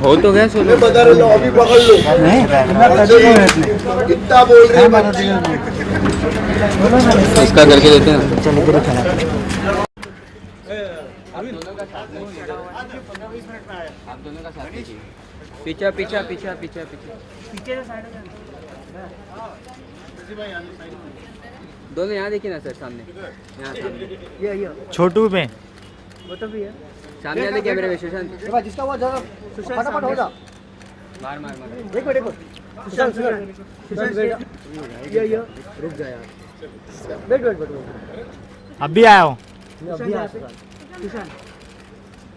हो तो गया सोलो बता रहे लो अभी पकड़ लो नहीं इतना बोल रहे हैं इसका करके देते हैं चल इधर ही खड़ा आप दोनों का साथ कीजिए पीछा पीछा पीछा पीछा पीछा दोनों यहाँ देखिए ना सर सामने यहाँ सामने ये छोटू पे वो तो भी है सामने आ देखिए मेरे में सुशांत जिसका हुआ जगह फटाफट हो जा मार मार मार एक मिनट सुशांत ये रुक जा यार वेट अभी आया हूँ अभी आ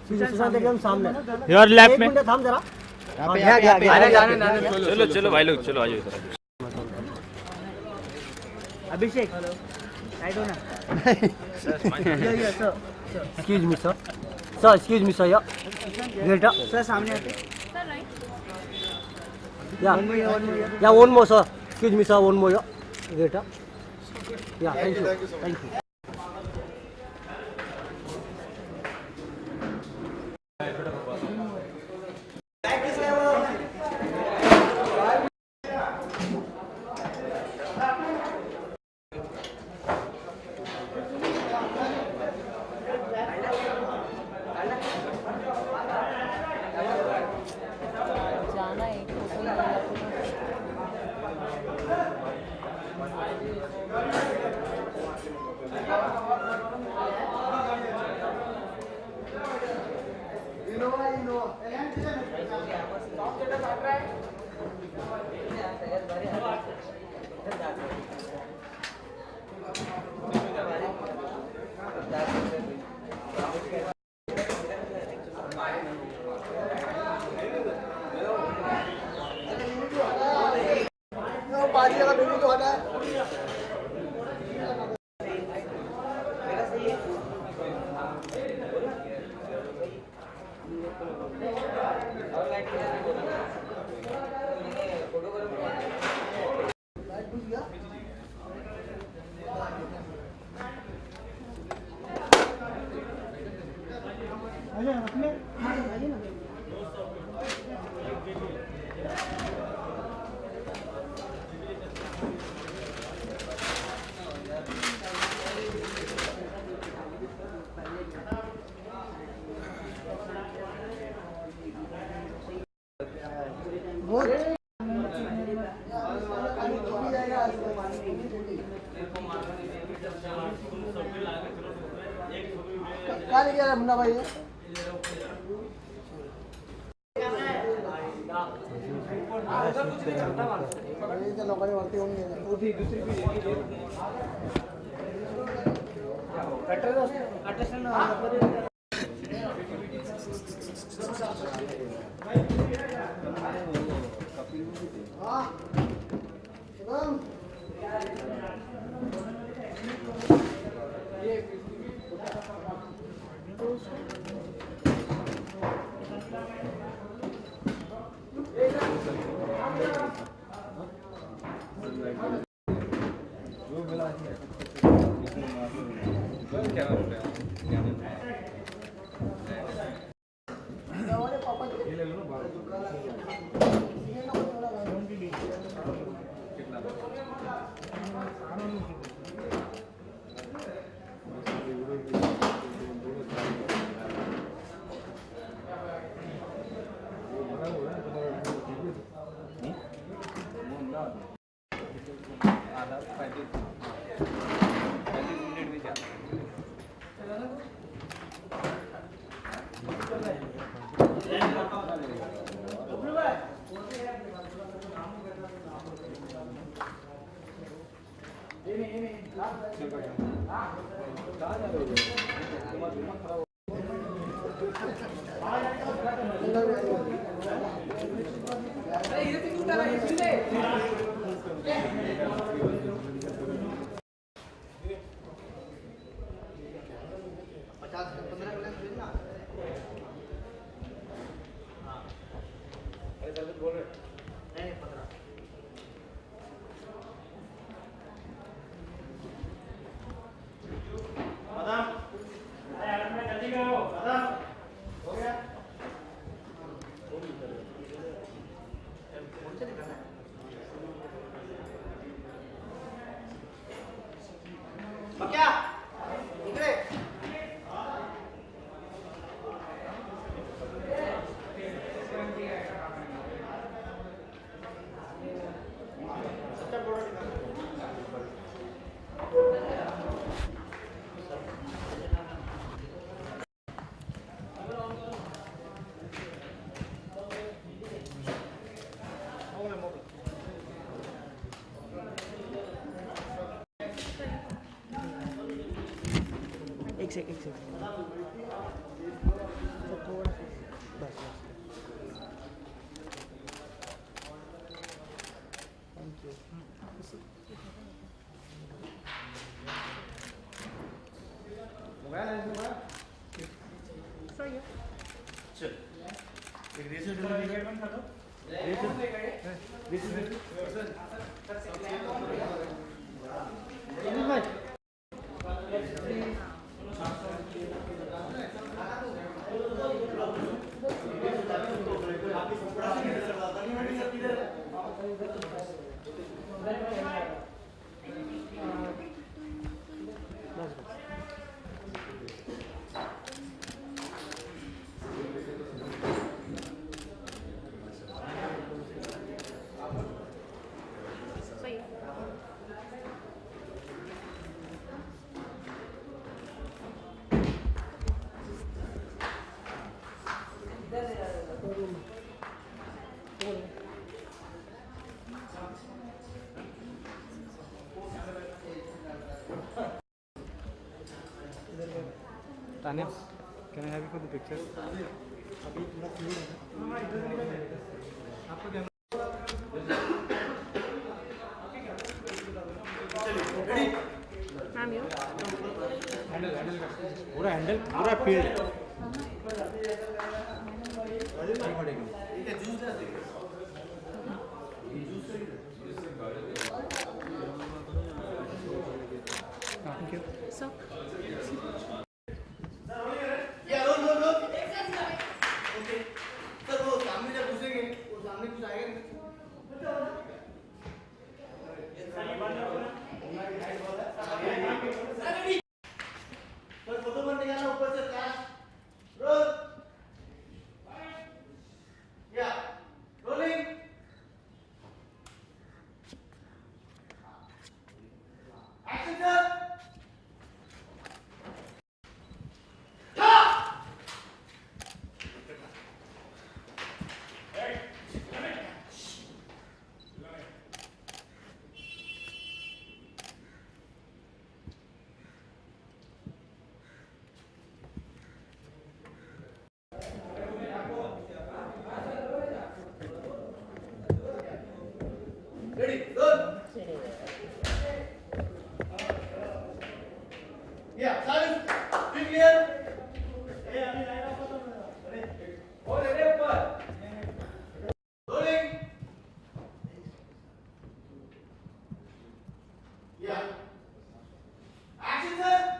सुशांत एकदम सामने योर लेफ्ट में थाम जरा आने जाने चलो चलो भाई लोग चलो आ जाओ इधर अभिषेक साइड हो ना excuse me sir excuse me sir gate sir सामने आते या one more sir excuse me sir one more gate या थैंक यू क्या लेके आ रहा है मुन्ना भाई लोकांनी वरती होऊन एक सेकंड थोड़ा बस thank you Tanya, can I have you for the picture? Ma'am you पूरा हैंडल पूरा फील्ड सो सर वो सामने जब घुसेंगे वो सामने कुछ आएगा नहीं सर फोटो बन निकालना ऊपर से फ्लैश रोल या rolling action sir Ready, roll. Yeah, silence. Be clear. Hold it up. Rolling. Yeah. Action, sir.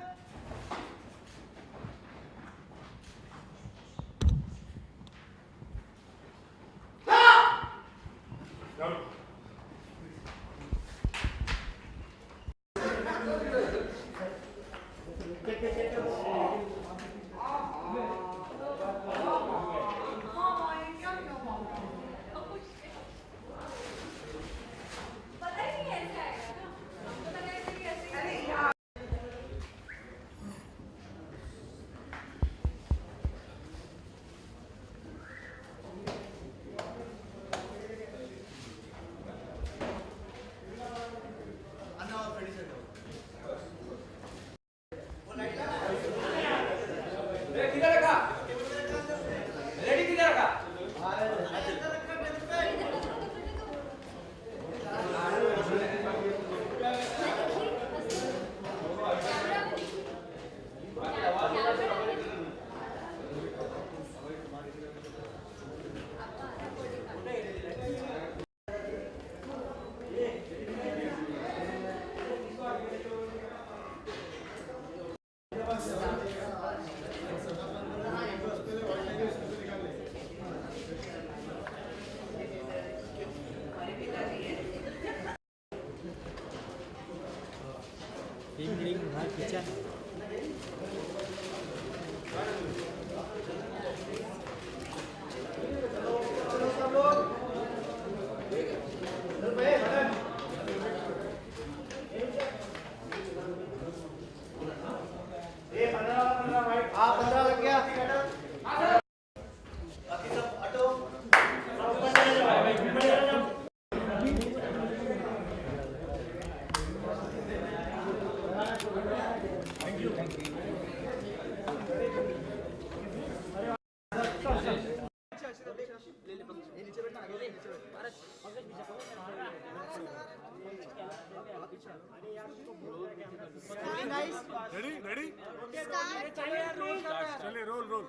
चलिए रोल रोल।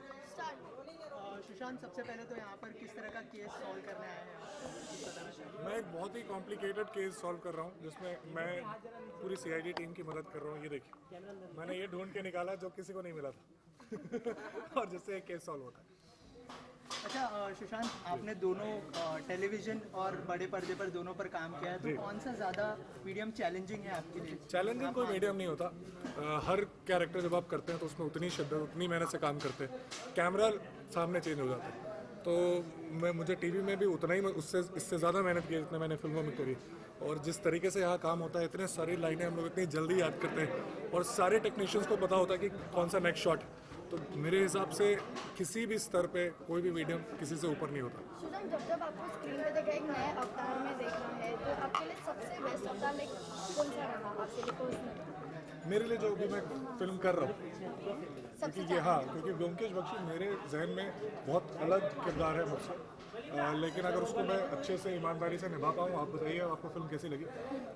सुशांत, सबसे पहले तो यहाँ पर किस तरह का केस सॉल्व करने आए हैं आप? मैं एक बहुत ही कॉम्प्लिकेटेड केस सॉल्व कर रहा हूँ जिसमें मैं पूरी सीआईडी टीम की मदद कर रहा हूँ। ये देखिए, मैंने ये ढूंढ के निकाला जो किसी को नहीं मिला था और जिससे एक केस सॉल्व होता है। अच्छा सुशांत, आपने दोनों टेलीविजन और बड़े पर्दे पर दोनों पर काम किया है, तो कौन सा ज़्यादा मीडियम चैलेंजिंग है आपके लिए? चैलेंजिंग कोई मीडियम नहीं होता। हर कैरेक्टर जब आप करते हैं तो उसमें उतनी शिद्दत, उतनी मेहनत से काम करते हैं। कैमरा सामने चेंज हो जाता है, तो मुझे टीवी में भी उतना ही, इससे ज़्यादा मेहनत की जितना मैंने फिल्मों में करी। और जिस तरीके से यहाँ काम होता है, इतने सारी लाइनें हम लोग इतनी जल्दी याद करते हैं और सारे टेक्नीशियंस को पता होता है कि कौन सा नेक्स्ट शॉट। तो मेरे हिसाब से किसी भी स्तर पे कोई भी मीडियम किसी से ऊपर नहीं होता। सुशांत, जब आपको स्क्रीन पे देखा एक नए अवतार में देखना है, तो आपके लिए सबसे बेस्ट अवतार लाइक कौन सा रहा आपके लिए पर्सनली? मेरे लिए जो भी मैं फिल्म कर रहा हूँ, क्योंकि ये क्योंकि ब्योमकेश बख्शी मेरे जहन में बहुत अलग किरदार है मुझसे, लेकिन अगर उसको मैं अच्छे से ईमानदारी से निभा पाऊँ। आप बताइए आपको फिल्म कैसी लगी?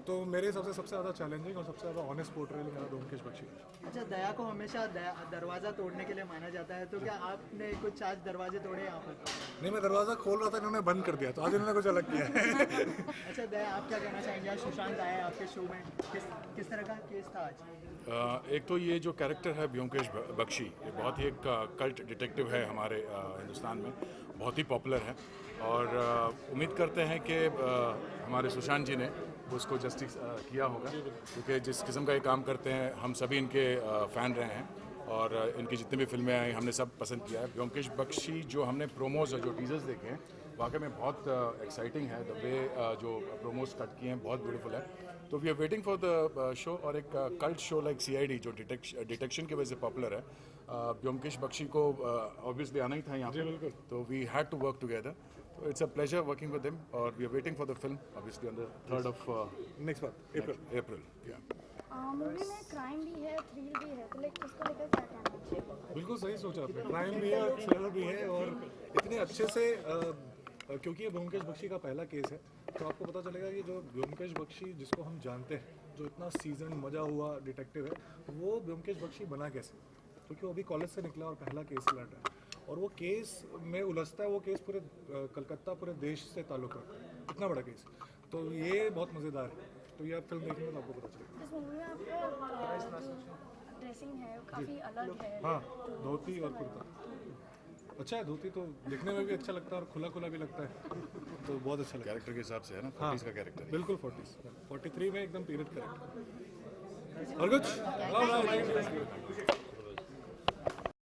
तो मेरे हिसाब से सबसे ज़्यादा चैलेंजिंग और सबसे ज़्यादा ऑनेस्ट पोर्ट्रेयल मेरा ब्योमकेश बख्शी है। अच्छा, दया को हमेशा दरवाज़ा तोड़ने के लिए माना जाता है, तो क्या आपने कुछ आज दरवाजे तोड़े यहाँ पर? नहीं, मैं दरवाज़ा खोल रहा था, इन्होंने बंद कर दिया, तो आज इन्होंने कुछ अलग किया है। अच्छा दया, आप क्या कहना चाहेंगे? आज सुशांत आया है आपके शो में, किस तरह का केस था आज? एक तो ये जो कैरेक्टर है ब्योमकेश बख्शी, ये बहुत ही एक कल्ट डिटेक्टिव है हमारे हिंदुस्तान में, बहुत ही पॉपुलर है। और उम्मीद करते हैं कि हमारे सुशांत जी ने उसको जस्टिस किया होगा, क्योंकि जिस किस्म का ये काम करते हैं हम सभी इनके फ़ैन रहे हैं और इनकी जितनी भी फिल्में आई हमने सब पसंद किया है। ब्योमकेश बख्शी जो हमने प्रोमोज और जो टीजर्स देखे हैं वाकई में बहुत एक्साइटिंग है। द वे जो प्रोमोज कट किए हैं बहुत ब्यूटीफुल है। तो we are waiting for the show. और एक कल्ट शो लाइक सीआईडी जो डिटेक्शन की वजह से पॉपुलर है, ब्योमकेश बख्शी को ऑब्वियसली आना ही था यहाँ पे, तो we had to work together. तो it's a pleasure working with him और we are waiting for the film obviously on the 3rd of next month April. Movie में क्राइम भी है, थ्रिल भी है, तो लाइक उसको लेकर क्या कहना चाहिए? बिल्कुल सही सोचा आपने, क्राइम भी है, थ्रिलर भी है और इतने अच्छे से क्योंकि ये ब्योमकेश बख्शी का पहला केस है, तो आपको पता चलेगा कि जो ब्योमकेश बख्शी जिसको हम जानते हैं, जो इतना सीजन मजा हुआ डिटेक्टिव है, वो ब्योमकेश बख्शी बना कैसे, क्योंकि वो अभी कॉलेज से निकला और पहला केस लड़ रहा है और वो केस में उलझता है। वो केस पूरे कलकत्ता, पूरे देश से ताल्लुक़ रखता है, इतना बड़ा केस। तो ये बहुत मज़ेदार है। तो ये आप फिल्म देखने में आपको पता चलेगा। इस मूवी में आपका जो ड्रेसिंग है वो काफ़ी अलग है। हाँ, धोती और कुर्ता अच्छा है। धोती तो दिखने में भी अच्छा लगता है और खुला खुला भी लगता है, तो बहुत अच्छा लगता है। कैरेक्टर के हिसाब से है ना, 40s का कैरेक्टर। बिल्कुल 40s, 43 में एकदम पीरियड कैरेक्टर। और कुछ